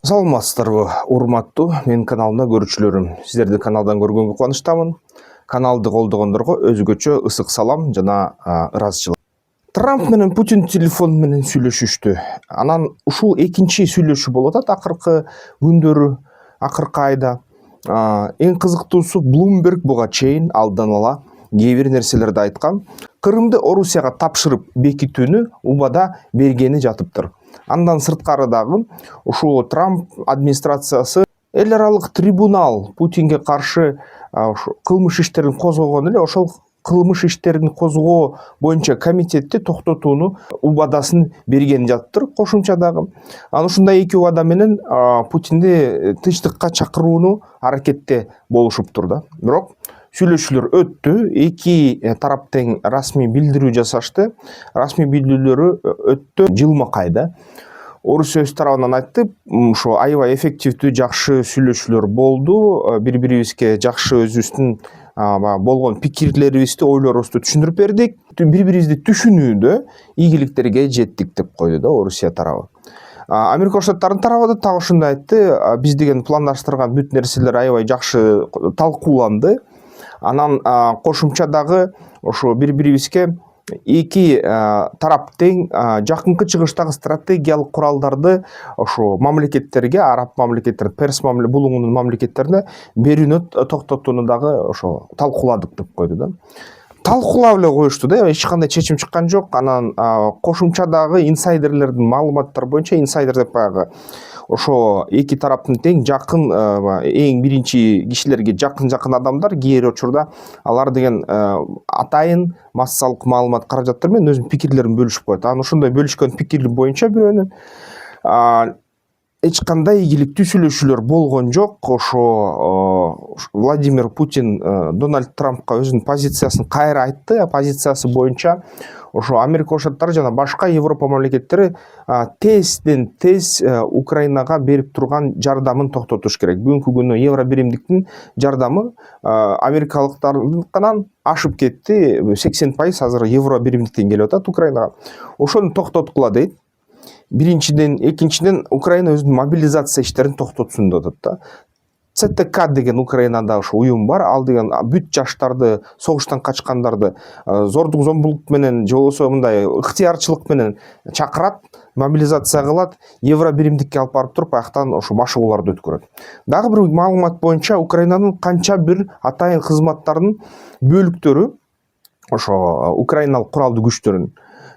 Саламатсыздарбы, урматтуу менин каналымда көрүүчүлөрүм. Сиздерди каналдан көргөнгө кубанычтамын. Каналды колдогондорго өзгөчө ысык салам жана ыраазычылык. Трамп менен Путин телефон менен сүйлөшүштү. Анан ушул экинчи сүйлөшүү болуп атат акыркы күндөрү, акыркы айда. Эң кызыктуусу Bloomberg буга чейин алдан ала кээ бир нерселерди айткан. Крымды Орусияга тапшырып бекитүүнү убада бергени жатыптыр. Андан сырткары дагы ушул Трамп администрациясы эл аралык трибунал Путинге каршы кылмыш иштерин козгогон эле, ошол кылмыш иштерин козгоо боюнча комитетти токтотууну убадасын берген жатыптыр кошумча дагы. Анан ушундай эки убада менен Путинди тынчтыкка чакырууну аракетте болушуптур да. Бирок сүйлөшүүлөр өттү, эки тарап тең расмий билдирүү жасашты. Расмий билдирүүлөрү өттү жылмакайда. Орусия өз тарабынан айтты, ошо аябай эффективдүү жакшы сүйлөшүүлөр болду. Бири-бирибизге жакшы өзүбүздүн болгон пикирлерибизди, ойлорубузду түшүндүрүп бердик. Бири-бирибизди түшүнүүдө ийгиликтерге жеттик деп койду да Орусия тарабы. Америка Коңшу Штаттарынын тарабы да так ушундай айтты. Биз деген пландаштырган бүт нерселер аябай жакшы талкууланды. Анан кошумча дагы ошо бири-бирибизге эки тарап тең жакынкы чыгыштагы стратегиялык куралдарды ошо мамлекеттерге, араб мамлекеттерине, перс булуңунун мамлекеттерине берүүнү токтотууну дагы ошо талкууладык деп койду да. Талкуулап эле коюшту да, эч кандай чечим чыккан жок. Анан кошумча дагы инсайдерлердин маалыматтары боюнча, инсайдер деп баягы ошо эки тараптын тең жакын эң биринчи кишилерге жакын адамдар, кээ бир учурда алар деген атайын массалык маалымат каражаттар менен өзүнүн пикирлерин бөлүшүп коет. Анан ошондой бөлүшкөн пикир боюнча бирөөнүн эч кандай ийгиликтүү сүйлөшүүлөр болгон жок. Ошо Владимир Путин Дональд Трампка өзүнүн позициясын кайра айтты. Позициясы боюнча ошо Америка Коңшу Штаттары жана башка Европа мамлекеттери тезден тез Украинага берип турган жардамын токтотуш керек. Бүгүнкү күнү евро биримдиктин жардамы америкалыктардан ашып кетти. 80% азыр евро биримдиктен келип атат Украинага. Ошону токтоткула дейт. Биринчиден, экинчиден Украина өзүнүн мобилизация иштерин токтотсун деп атат да. ЦТК деген Украинада ошо уюм бар. Ал деген бүт жаштарды, согуштан качкандарды зордук зомбулук менен же болбосо мындай ыктыярчылык менен чакырат, мобилизация кылат, евро биримдикке алып барып туруп, аяктан ошо машыгууларды өткөрөт. Дагы бир маалымат боюнча Украинанын канча бир атайын кызматтарынын бөлүктөрү ошо украиналык куралдуу күчтөрүн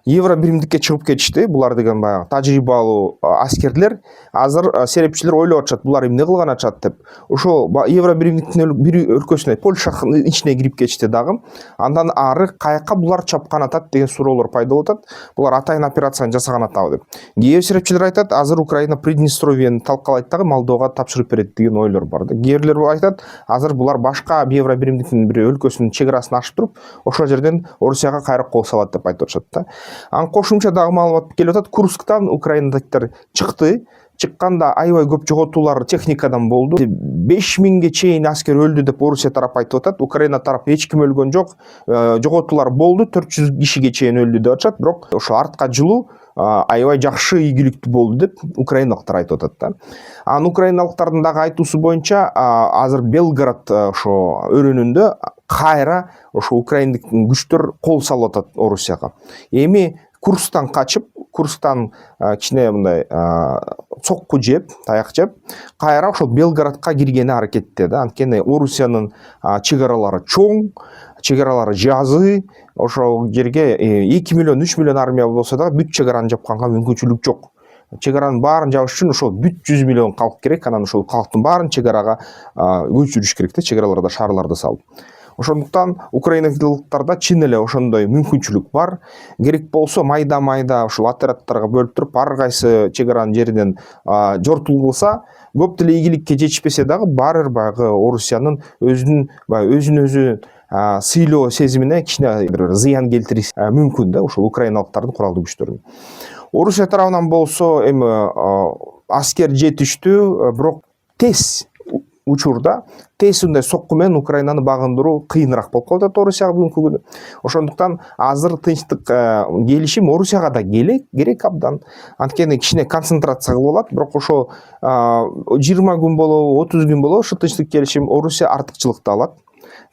евро биримдикке чыгып кетишти. Булар деген баягы тажрыйбалуу аскерлер. Азыр серепчилер ойлоп атышат, булар эмне кылган атышат деп. Ошо евро биримдиктин бир өлкөсүнө, Польшанын ичине кирип кетишти дагы. Андан ары каяка булар чапкан атат деген суроолор пайда болуп атат. Булар атайын операцияны жасаган атабы деп. Кээ бир серепчилер айтат, азыр Украина Приднестровьени талкалайт дагы Молдовага тапшырып берет деген ойлор бар да. Кээ бирлер айтат, азыр булар башка евро биримдиктин бир өлкөсүнүн чек арасын ашып туруп, ошол жерден Орусияга кайра кол салат деп айтып атышат да. Анан кошумча дагы маалымат келип атат. Курсктан украиндыктар чыкты. Чыкканда аябай көп жоготуулар техникадан болду. 5000ге чейин аскер өлдү деп Орусия тарап айтып атат. Украина тарап эч ким өлгөн жок. Жоготуулар болду, 400 кишиге чейин өлдү деп атышат. Бирок ошо артка жылуу аябай жакшы ийгиликтүү болду деп украиналыктар айтып атат да. Анан украиналыктардын дагы айтуусу боюнча азыр Белград ошо өрөөнүндө кайра ошо украиндыктын күчтөр кол салып атат Орусияга. Эми Курсктан качып, Курсктан кичине мындай сокку жеп, таяк жеп, кайра ошол Белградка киргени аракетте да. Анткени Орусиянын чек аралары чоң, чек аралары жазы, ошол жерге 2 миллион, 3 миллион армия болсо да бүт чек араны жапканга мүмкүнчүлүк жок. Чек аранын баарын жабыш үчүн ошол бүт 100 миллион калк керек. Анан ошол калктын баарын чек арага көчүрүш керек да, чек араларда шаарларды салып. Ошондуктан украиналыктарда чын эле ошондой мүмкүнчүлүк бар. Керек болсо майда ушул отрядтарга бөлүп туруп, ар кайсы чек аранын жеринен жортулгулса, көп деле ийгиликке жетишпесе дагы баары баягы Орусиянын өзүн өзү сыйлоо сезимине кичине бир зыян келтириш мүмкүн да ушул украиналыктардын куралдуу күчтөрүнүн. Орусия тарабынан болсо эми аскер жетиштүү, бирок тез учурда тез ындай сокку менен Украинаны багындыруу кыйыныраак болуп калып атат Орусияга бүгүнкү күнү. Ошондуктан азыр тынчтык келишим Орусияга да керек абдан. Анткени кичине концентрация кылып алат, бирок ошо 20 күн болобу, 30 күн болобу ошо тынчтык келишим Орусия артыкчылыкты алат.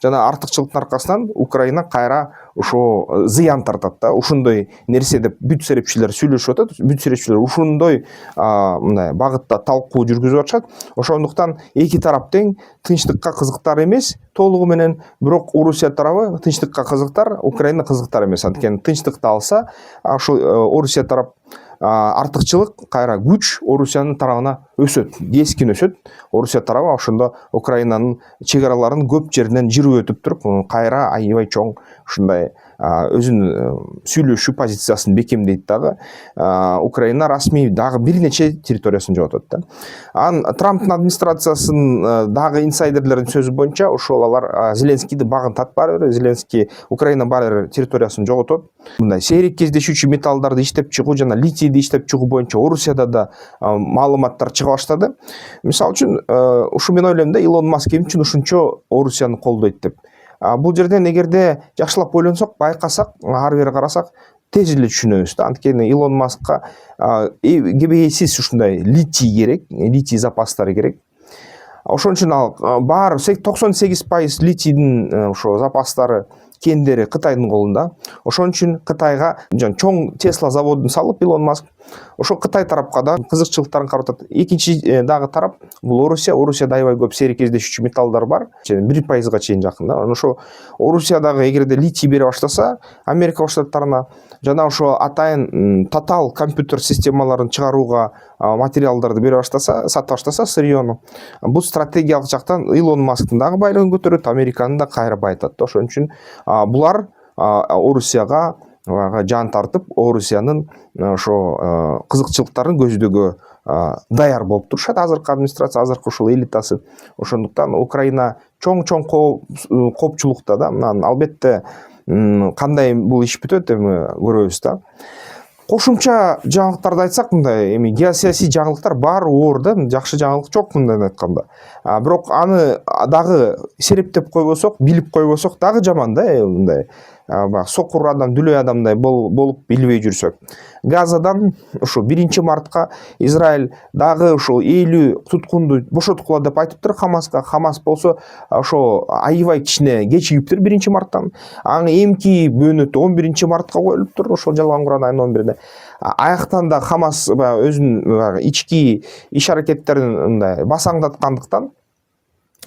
Жана артыкчылыктын аркасынан Украина кайра ошо зыян тартат да. Ушундай нерсе деп бүт серепчилер сүйлөшүп атат. Бүт серепчилер ушундай мындай багытта талкуу жүргүзүп атышат. Ошондуктан эки тарап тең тынчтыкка кызыктар эмес толугу менен, бирок Орусия тарабы тынчтыкка кызыктар, Украина кызыктар эмес. Анткени тынчтыкты алса, ошол Орусия тарап артыкчылык кайра күч Орусиянын тарабына өсөт, кескин өсөт. Орусия тарабы ошондо Украинанын чек араларын көп жеринен жырып өтүп туруп, кайра аябай чоң ушундай өзүнүн сүйлөшүү позициясын бекемдейт дагы. Украина расмий дагы бир нече территориясын жоготот да. Трамптын администрациясынын дагы инсайдерлердин сөзү боюнча, ошол алар Зеленскийди багынтат баары бир, Зеленский Украина баары бир территориясын жоготот. Мындай сейрек кездешүүчү металлдарды иштеп чыгуу жана литийди иштеп чыгуу боюнча Орусияда да маалыматтар чыга баштады. Мисалы үчүн, ушу мен ойлойм да, Илон Маск эмне үчүн ушунчо Орусияны колдойт деп. Бул жерден эгерде жакшылап ойлонсок, байкасак, ары бери карасак, тез эле түшүнөбүз да. Анткени Илон Маскка кебейсиз ушундай литий керек, литий запастары керек. Ошон үчүн ал баары 98% литийдин ошо запастары, кендери Кытайдын колунда. Ошон үчүн Кытайга чоң Tesla заводун салып Илон Маск ошо Кытай тарапка да кызыкчылыктарын каратат. Экинчи дагы тарап бул Орусия. Орусияда аябай көп сейрек кездешүүчү металлдар бар. 1% чейин жакын да. Ошо Орусиядагы эгерде литий бере баштаса, Америка Штаттарына жана ошо атайын Total компьютер системаларын чыгарууга материалдарды бере баштаса, сата баштаса сырьёну, бул стратегиялык жактан Илон Масктын дагы байлыгын көтөрөт, Американы да кайра байытат. Ошон үчүн булар Орусияга жан тартып, Орусиянын ошо кызыкчылыктарын көздөөгө даяр болуп турушат азыркы администрация, азыркы ушул элитасы. Ошондуктан Украина чоң коопчулукта да. Албетте кандай бул иш бүтөт эми көрөбүз да. Кошумча жаңылыктарды айтсак, мындай эми геосаясий жаңылыктар бар оор да, жакшы жаңылык жок мындай айтканда. Бирок аны дагы серептеп койбосок, билип койбосок дагы жаман да, мындай сокур адам, дүлөй адамдай болуп билбей жүрсөк. Газадан ошо 1-мартка Израиль дагы ошо 50 туткунду бошоткула деп айтыптыр Хамаска. Хамас болсо ошо аябай кичине кечигиптир 1-марттан. Аны эмки бөөнөтү 11-мартка коюлуптур, ошол жалган Куран айынын 11-де. Аяктан да Хамас өзүнүн ички иш аракеттерин мындай басаңдаткандыктан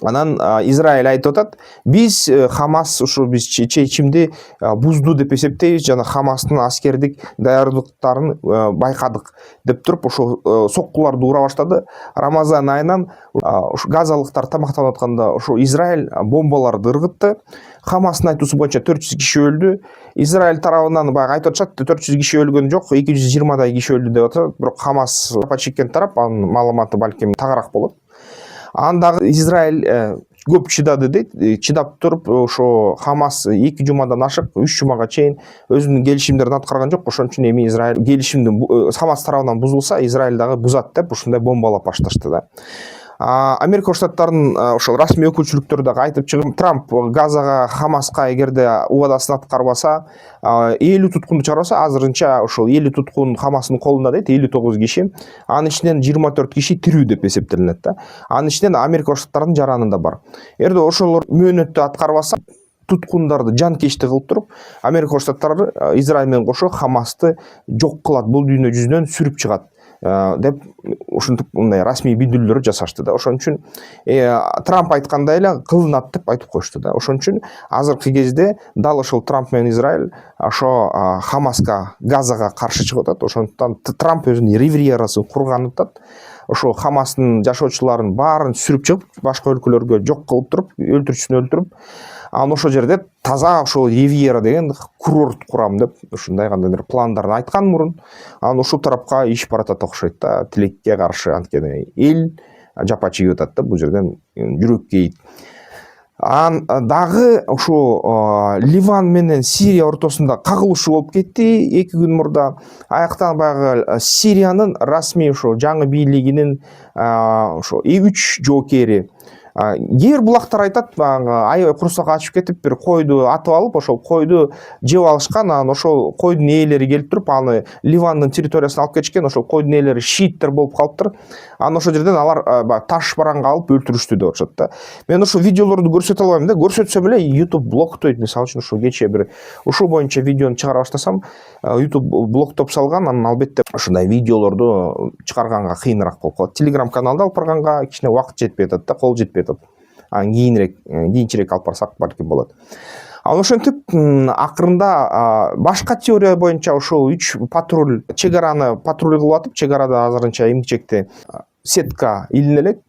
анан Израиль айтып атат, биз Хамас ушу биз чечимди бузду деп эсептейбиз жана Хамастын аскердик даярдыктарын байкадык деп туруп ошо соккуларды ура баштады. Рамазан айынан газалыктар тамактанып атканда ошо Израиль бомбаларды ыргытты. Хамастын айтуусу боюнча 400 киши өлдү. Израиль тарабынан баягы айтып атышат, 400 киши өлгөн жок, 220 киши өлдү деп атат. Бирок Хамас чеккен тарап, анын маалыматы балким тагыраак болот. Андагы Израиль көп чыдады дейт. Чыдап туруп ошо Хамас 2 жумадан ашык 3 жумага чейин өзүнүн келишимдерин аткарган жок. Ошон үчүн эми Израиль келишимдин Хамас тарабынан бузулса, Израиль дагы бузат деп ушундай бомбалап башташты да. Америка Штаттарынын ошол расмий өкүлчүлүктөрү дагы айтып чыгып, Трамп Газага, Хамаска эгерде убадасын аткарбаса, 50 туткунду чыгарбаса, азырынча ошол 50 туткун Хамастын колунда дейт, 59 киши. Анын ичинен 24 киши тирүү деп эсептелинет да. Анын ичинен Америка Штаттарынын жаранында бар. Эгерде ошолор мөөнөттү аткарбаса, туткундарды жанкечти кылып туруп, Америка Штаттары Израиль менен кошо Хамасты жок кылат, бул дүйнө жүзүнөн сүрүп чыгат деп ушинтип мындай расмий билдирүүлөр жасашты да. Ошон үчүн Трамп айткандай эле кылынат деп айтып коюшту да. Ошон үчүн азыркы кезде дал ошол Трамп менен Израиль ошо Хамаска, Газага каршы чыгып атат. Ошондуктан Трамп өзүнүн ривьерасын курган атат. Ошо Хамастын жашоочуларын баарын сүрүп чыгып, башка өлкөлөргө жок кылып туруп, өлтүрүүчүсүн өлтүрүп, анан ошол жерде таза ошол ривьера деген курорт курам деп ушундай кандайдыр пландарын айткан мурун. Анан ушул тарапка иш баратат окшойт да, тилекке каршы. Анткени эл жапа чегип атат да, бул жерден жүрөк кейит. Дагы ошо Ливан менен Сирия ортосунда кагылышуу болуп кетти 2 күн мурда. Аяктан баягы Сириянын расмий ошо жаңы бийлигинин ошо 3 жоокери Кээ бир булактар айтат, аябай курсак ачып кетип бир койду атып алып, ошол койду жеп алышкан, анан ошол койдун ээлери келип туруп, аны Ливандын территориясына алып кетишкен. Ошол койдун ээлери шииттер болуп калыптыр. Анан ошол жерден алар таш бараңга алып өлтүрүштү деп атышат да. Мен ошол видеолорду көрсөтө албайм да. Көрсөтсөм эле YouTube блоктойт. Мисалы үчүн ушул кечээ бир ушул боюнча видеону чыгара баштасам, YouTube блоктоп салган. Анан албетте ушундай видеолорду чыгарганга кыйыныраак болуп калат. Telegram каналда алып барганга кичине убакыт жетпей атат да, кол жетпей атат. Кийинчерээк алып барсак балким болот. Ал ошентип акырында башка теория боюнча ушул 3 патруль чегараны патруль кылып атып, чегарада азырынча эмгичекте сетка илине элек,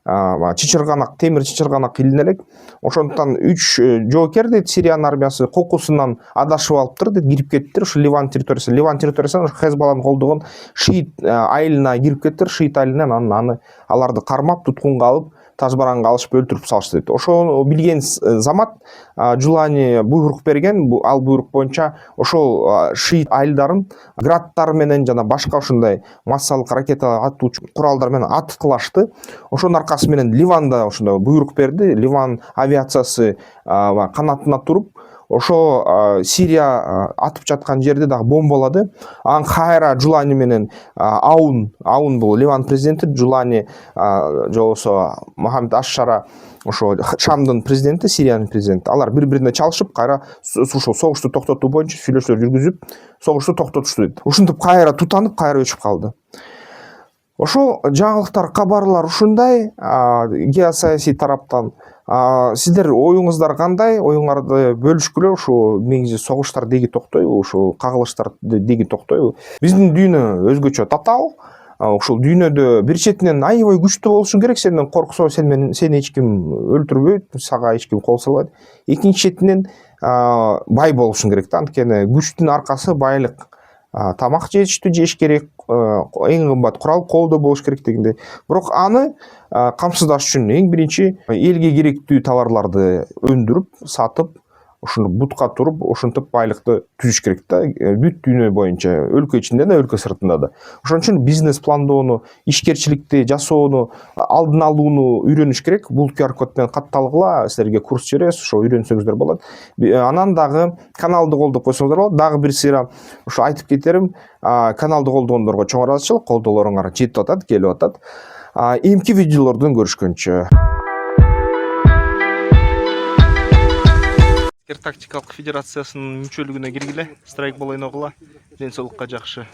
чычырганак, темир чычырганак илине элек. Ошондуктан 3 жоокер дейт, Сириянын армиясы кокусунан адашып алыптыр дейт, кирип кеттиктир ушу Ливан территориясына Хезбалланы колдогон шиит айылына кирип кеттиктир, шиит айылынан анан аларды кармап, туткунга алып, таш бараңга алышып өлтүрүп салышты дейт. Ошону билген Замат Жулани буйрук берген. Ал буйрук боюнча ошол шиит айылдарын градтар менен жана башка ушундай массалык ракета атуучу куралдар менен атқылашты. Ошонун аркасы менен Ливанда ошондой буйрук берди. Ливан авиациясы канатына туруп, ошо Сирия атып жаткан жерде дагы бомбалады. Анан кайра Жулани менен Аун бул Ливан президенти, Жулани же болбосо Мохаммед Аш-Шара ошо Шамдын президенти, Сириянын президенти. Алар бири-бирине чалышып, кайра ушул согушту токтотуу боюнча сүйлөшүүлөр жүргүзүп, согушту токтотушту дейт. Ушинтип кайра тутанып, кайра өчүп калды. Ошол жаңылыктар, кабарлар ушундай геосаясий тараптан. Сиздер оюңуздар кандай? Оюңарды бөлүшкүлө. Ушу негизи согуштар деги токтойбу, ушу кагылыштар деги токтойбу? Биздин дүйнө өзгөчө татаал. Ушул дүйнөдө бир четинен аябай күчтүү болушуң керек, сенден корксо сени эч ким өлтүрбөйт, сага эч ким кол салбайт. Экинчи четинен бай болушуң керек да, анткени күчтүн аркасы байлык. Тамак жетиштүү жеш керек, эң кымбат курал колдо болуш керек дегендей. Бирок аны камсыздаш үчүн эң биринчи элге керектүү товарларды өндүрүп, сатып, ушуну бутка туруп, ошентип байлыкты түзүш керек да, бүт дүйнө боюнча, өлкө ичинде да, өлкө сыртында да. Ошон үчүн бизнес пландоону, ишкерчиликти жасоону, алдын алууну үйрөнүш керек. Бул QR код менен катталгыла, силерге курс беребиз, ошо үйрөнсөңүздөр болот. Анан дагы каналды колдоп койсоңуздар болот. Дагы бир сыйра ошо айтып кетерим, каналды колдогондорго чоң ыраазычылык, колдоолоруңар жетип атат, келип атат. Эмки видеолордон көрүшкөнчө. Тактикалык федерациясынын мүчөлүгүнө киргиле, страйк болойн огула. Ден соолукка жакшы.